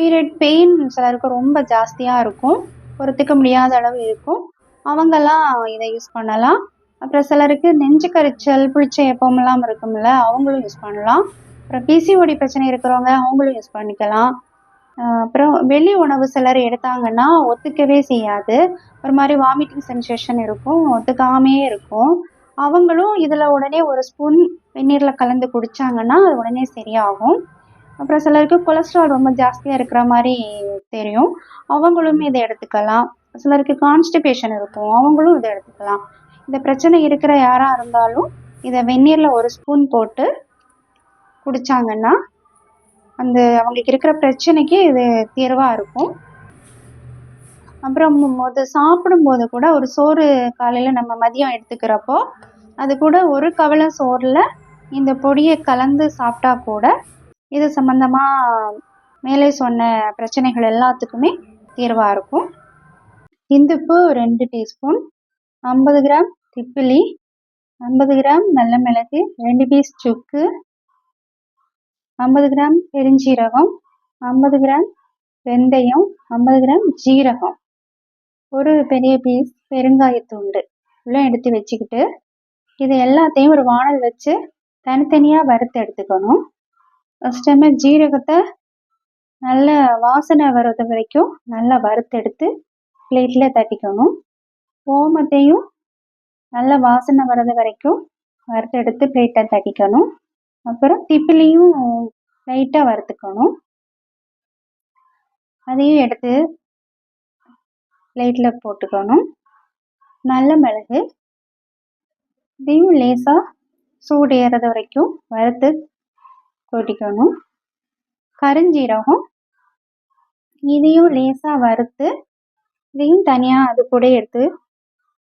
Period pain சிலருக்கு ரொம்ப ஜாஸ்தியாக இருக்கும், பொறுத்துக்க முடியாத அளவு இருக்கும். அவங்கெல்லாம் இதை யூஸ் பண்ணலாம். அப்புறம் சிலருக்கு நெஞ்சு கரிச்சல், புளிச்ச எப்பமெல்லாம் இருக்கும்ல, அவங்களும் யூஸ் பண்ணலாம். அப்புறம் பிசிஓடி பிரச்சனை இருக்கிறவங்க அவங்களும் யூஸ் பண்ணிக்கலாம். அப்புறம் வெளி உணவு சிலர் எடுத்தாங்கன்னா ஒத்துக்கவே செய்யாது, ஒரு மாதிரி வாமிட்டிங் சென்சேஷன் இருக்கும், ஒத்துக்காமையே இருக்கும். அவங்களும் இதில் உடனே ஒரு ஸ்பூன் வெந்நீரில் கலந்து குடித்தாங்கன்னா அது உடனே சரியாகும். அப்புறம் சிலருக்கு கொலஸ்ட்ரால் ரொம்ப ஜாஸ்தியாக இருக்கிற மாதிரி தெரியும், அவங்களுமே இதை எடுத்துக்கலாம். சிலருக்கு கான்ஸ்டிபேஷன் இருக்கும், அவங்களும் இதை எடுத்துக்கலாம். இந்த பிரச்சனை இருக்கிற யாராக இருந்தாலும் இதை வெந்நீரில் ஒரு ஸ்பூன் போட்டு குடித்தாங்கன்னா அந்த அவங்களுக்கு இருக்கிற பிரச்சனைக்கு இது தீர்வாக இருக்கும். அப்புறம் சாப்பிடும்போது கூட ஒரு சோறு காலையில் நம்ம மதியம் எடுத்துக்கிறப்போ அது கூட ஒரு கவலை சோறில் இந்த பொடியை கலந்து சாப்பிட்டா கூட இது சம்மந்தமாக மேலே சொன்ன பிரச்சனைகள் எல்லாத்துக்குமே தீர்வாக இருக்கும். இந்துப்பு 2 டீஸ்பூன், 50 கிராம் திப்பிலி, 50 கிராம் நல்ல மிளகு, 2 பீஸ் சுக்கு, 50 கிராம் பெருஞ்சீரகம், 50 கிராம் வெந்தயம், 50 கிராம் ஜீரகம், ஒரு பெரிய பீஸ் பெருங்காயத்துண்டு எல்லாம் எடுத்து வச்சுக்கிட்டு இது எல்லாத்தையும் ஒரு வானல் வச்சு தனித்தனியாக வறுத்து எடுத்துக்கணும். ஃபஸ்ட் டைம் ஜீரகத்தை நல்ல வாசனை வர்றது வரைக்கும் நல்லா வறுத்தெடுத்து பிளேட்டில் தட்டிக்கணும். ஓமத்தையும் நல்ல வாசனை வர்றது வரைக்கும் வறுத்தெடுத்து பிளேட்டில் தட்டிக்கணும். அப்புறம் திப்பிலியும் லைட்டாக வறுத்துக்கணும், அதையும் எடுத்து பிளேட்டில் போட்டுக்கணும். நல்ல மிளகு இதையும் லேசாக சூடு ஏறது வரைக்கும் வறுத்து கொட்டிக்கணும். கருஞ்சீரகம் இதையும் லேசாக வறுத்து இதையும் தனியாக அது கூட எடுத்து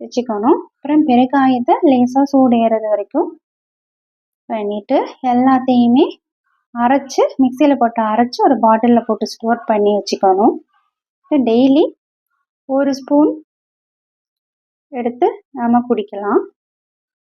வச்சுக்கணும். அப்புறம் பெருங்காயத்தை லேசாக சூடு ஏறது வரைக்கும் பண்ணிட்டு எல்லாத்தையுமே அரைச்சி மிக்சியில் போட்டு அரைச்சி ஒரு பாட்டிலில் போட்டு ஸ்டோர் பண்ணி வச்சுக்கணும். டெய்லி ஒரு ஸ்பூன் எடுத்து நாம் குடிக்கலாம்.